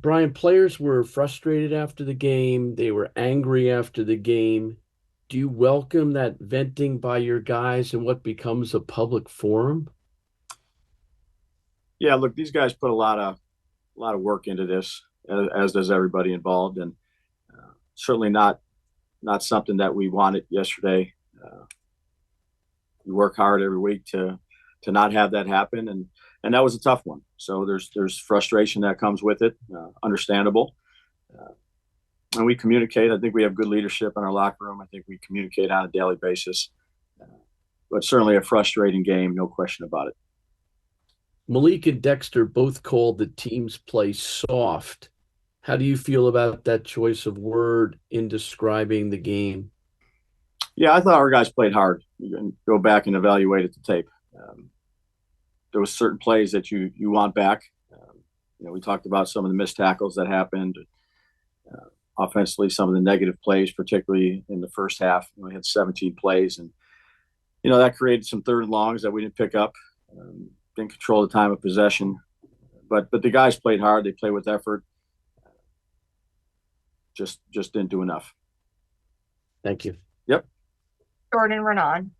Brian, players were frustrated after the game. They were angry after the game. Do you welcome that venting by your guys in what becomes a public forum? Yeah, look, these guys put a lot of work into this, as does everybody involved, and certainly not something that we wanted yesterday. We work hard every week to not have that happen, and that was a tough one. So there's frustration that comes with it, understandable. Uh, and we communicate. I think we have good leadership in our locker room. I think we communicate on a daily basis. Uh, but certainly a frustrating game, no question about it. Malik and Dexter both called the team's play soft. How do you feel about that choice of word in describing the game? Yeah, I thought our guys played hard. You can go back and evaluate it to tape. Um, there was certain plays that you want back. We talked about some of the missed tackles that happened. Offensively, some of the negative plays, particularly in the first half. We had 17 plays, and that created some third and longs that we didn't pick up. Didn't control the time of possession, but the guys played hard. They played with effort. Just didn't do enough. Thank you. Yep. Jordan Renan.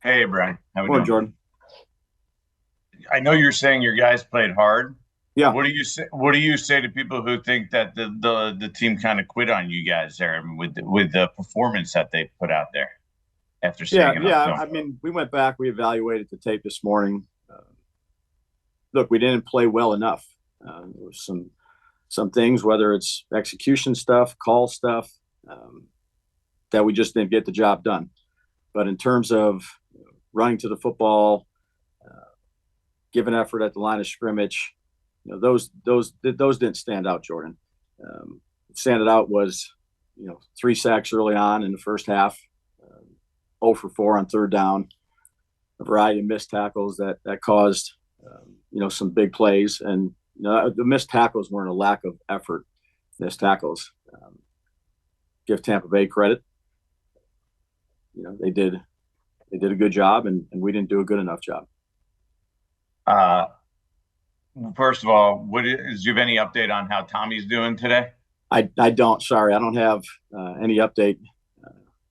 Hey, Brian. How we Morning, doing? Jordan. I know you're saying your guys played hard. Yeah. What do you say to people who think that the team kind of quit on you guys there with the performance that they put out there after Yeah, seeing it yeah. on I film? mean, we went back, we evaluated the tape this morning. Look, we didn't play well enough. There was some things, whether it's execution stuff, call stuff, that we just didn't get the job done. But in terms of running to the football, giving effort at the line of scrimmage, those didn't stand out, Jordan. Standing out was, 3 sacks early on in the first half, 0 for 4 on third down, a variety of missed tackles that caused, some big plays. And the missed tackles weren't a lack of effort. Missed tackles. Give Tampa Bay credit. They did a good job, and we didn't do a good enough job. Uh, First of all, do you have any update on how Tommy's doing today? I don't. Sorry, I don't have any update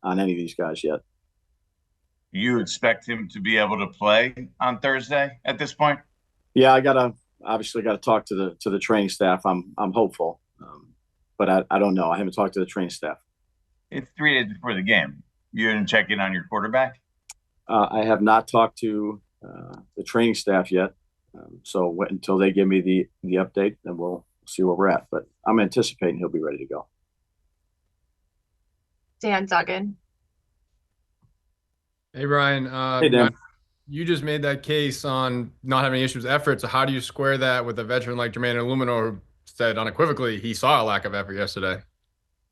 on any of these guys yet. You expect him to be able to play on Thursday at this point? Yeah, I obviously gotta talk to the training staff. I'm hopeful, but I don't know. I haven't talked to the training staff. It's 3 days before the game. You didn't check in on your quarterback? I have not talked to the training staff yet. So until they give me the update, then we'll see where we're at. But I'm anticipating he'll be ready to go. Dan Duggan. Hey, Brian. Hey, Dan. You just made that case on not having issues with effort. So how do you square that with a veteran like Jermaine Illumino, who said unequivocally he saw a lack of effort yesterday?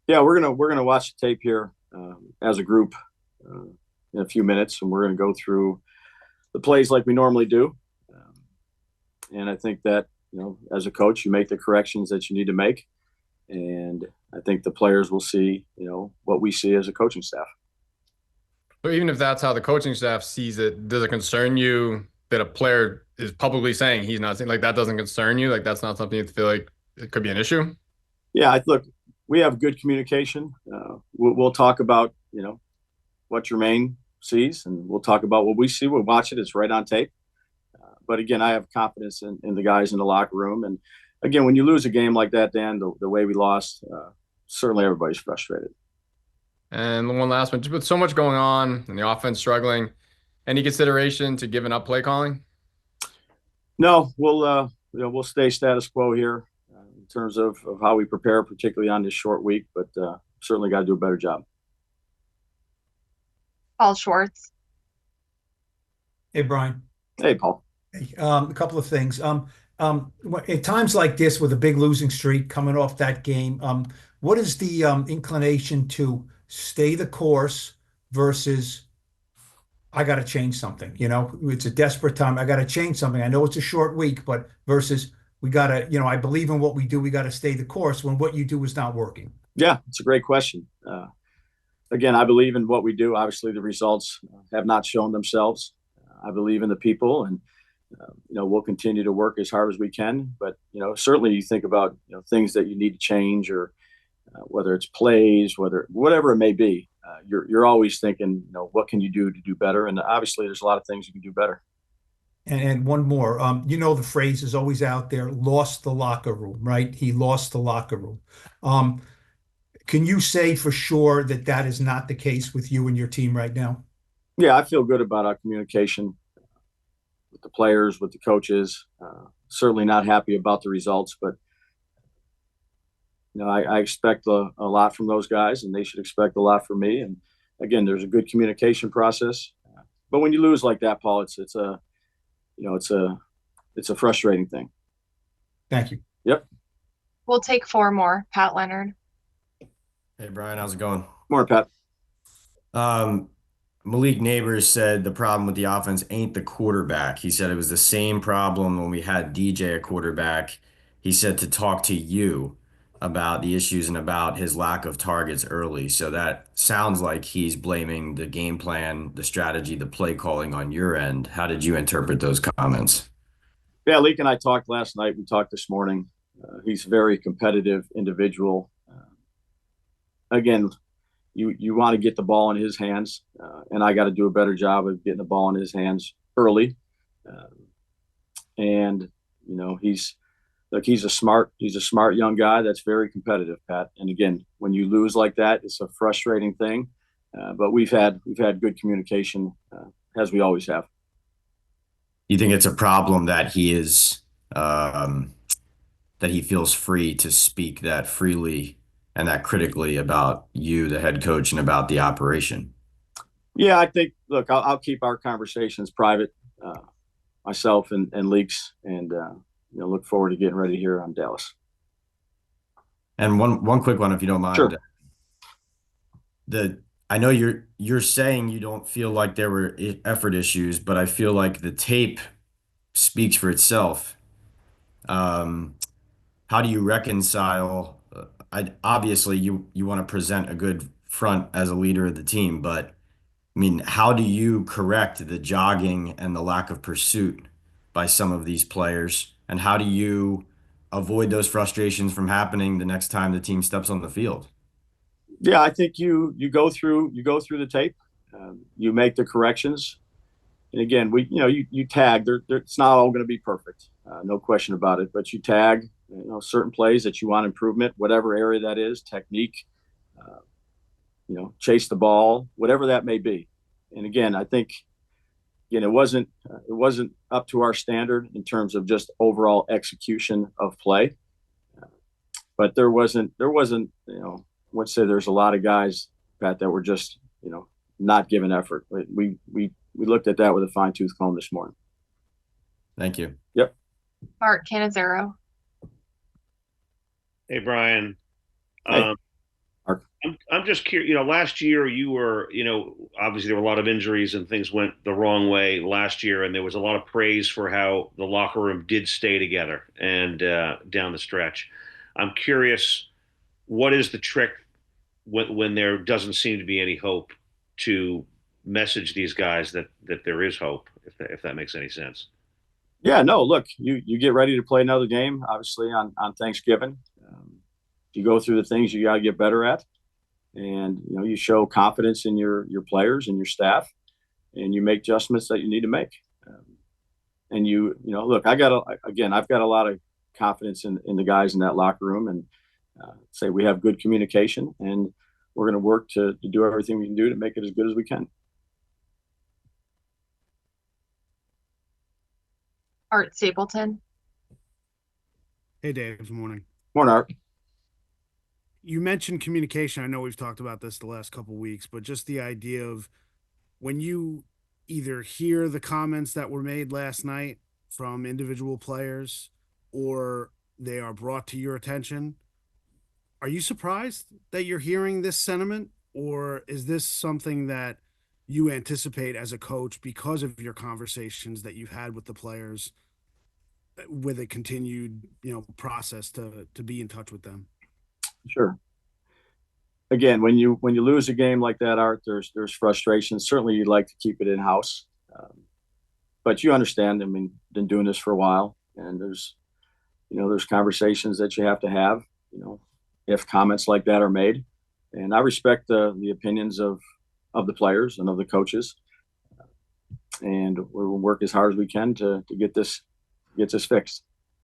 Yeah, we're gonna watch the tape here as a group in a few minutes, and we're gonna go through the plays like we normally do. And I think that as a coach, you make the corrections that you need to make, and I think the players will see what we see as a coaching staff. So even if that's how the coaching staff sees it, does it concern you that a player is publicly saying he's not saying, like, that doesn't concern you? Like, that's not something you feel like it could be an issue? Yeah, look, we have good communication. We'll talk about what Jermaine sees, and we'll talk about what we see. We'll watch it; it's right on tape. But again, I have confidence in the guys in the locker room. And again, when you lose a game like that, Dan, the way we lost, certainly everybody's frustrated. And one last one, just with so much going on and the offense struggling, any consideration to giving up play calling? No, we'll stay status quo here in terms of how we prepare, particularly on this short week. But certainly got to do a better job. Paul Schwartz. Hey, Brian. Hey, Paul. A couple of things. At times like this, with a big losing streak coming off that game, what is the inclination to stay the course versus I got to change something? It's a desperate time. I got to change something. I know it's a short week, but versus we got to, I believe in what we do. We got to stay the course when what you do is not working. Yeah, it's a great question. Again, I believe in what we do. Obviously, the results have not shown themselves. I believe in the people, and We'll continue to work as hard as we can, but certainly you think about things that you need to change, or whether it's plays, whatever it may be. You're always thinking, what can you do to do better? And obviously, there's a lot of things you can do better. And one more, the phrase is always out there, lost the locker room, right? He lost the locker room. Can you say for sure that that is not the case with you and your team right now? Yeah, I feel good about our communication with the players, with the coaches. Certainly not happy about the results, but I expect a lot from those guys, and they should expect a lot from me. And again, there's a good communication process. But when you lose like that, Paul, it's a frustrating thing. Thank you. Yep. We'll take 4 more. Pat Leonard. Hey, Brian, how's it going? Morning, Pat. Malik Nabers said the problem with the offense ain't the quarterback. He said it was the same problem when we had DJ a quarterback. He said to talk to you about the issues and about his lack of targets early. So that sounds like he's blaming the game plan, the strategy, the play calling on your end. How did you interpret those comments? Yeah, Leak and I talked last night. We talked this morning. He's a very competitive individual. Again, you want to get the ball in his hands, and I got to do a better job of getting the ball in his hands early. And he's a smart young guy that's very competitive, Pat. And again, when you lose like that, it's a frustrating thing. But we've had good communication, as we always have. You think it's a problem that he is that he feels free to speak that freely and that critically about you, the head coach, and about the operation? Yeah, I think. Look, I'll keep our conversations private, myself and Leaks, and look forward to getting ready here on Dallas. And one quick one, if you don't mind. Sure. I know you're saying you don't feel like there were effort issues, but I feel like the tape speaks for itself. How do you reconcile? Obviously, you want to present a good front as a leader of the team, but I mean, how do you correct the jogging and the lack of pursuit by some of these players? And how do you avoid those frustrations from happening the next time the team steps on the field? Yeah, I think you go through the tape, you make the corrections, and again, you tag. It's not all going to be perfect, no question about it. But you tag, certain plays that you want improvement, whatever area that is, technique, chase the ball, whatever that may be. And again, I think, it wasn't up to our standard in terms of just overall execution of play. But there wasn't. Let's say there's a lot of guys, Pat, that were just, not giving effort. We looked at that with a fine-tooth comb this morning. Thank you. Yep. Mark Cannizzaro. Hey, Brian. Hey, Mark. I'm just curious. Last year you were, obviously there were a lot of injuries and things went the wrong way last year, and there was a lot of praise for how the locker room did stay together and down the stretch. I'm curious, what is the trick when there doesn't seem to be any hope to message these guys that there is hope, if that makes any sense? Yeah, no, look, you get ready to play another game, obviously on Thanksgiving. You go through the things you got to get better at, and you show confidence in your players and your staff, and you make adjustments that you need to make. And look, I've got a lot of confidence in the guys in that locker room, and say we have good communication, and we're going to work to do everything we can do to make it as good as we can. Art Stapleton. Hey, Dave. Good morning. Morning, Art. You mentioned communication. I know we've talked about this the last couple of weeks, but just the idea of when you either hear the comments that were made last night from individual players or they are brought to your attention, are you surprised that you're hearing this sentiment, or is this something that you anticipate as a coach because of your conversations that you've had with the players with a continued, process to be in touch with them? Sure. Again, when you lose a game like that, Art, there's frustration. Certainly, you'd like to keep it in house, but you understand. I mean, been doing this for a while, and there's conversations that you have to have. If comments like that are made, and I respect the opinions of the players and of the coaches, and we'll work as hard as we can to get this fixed.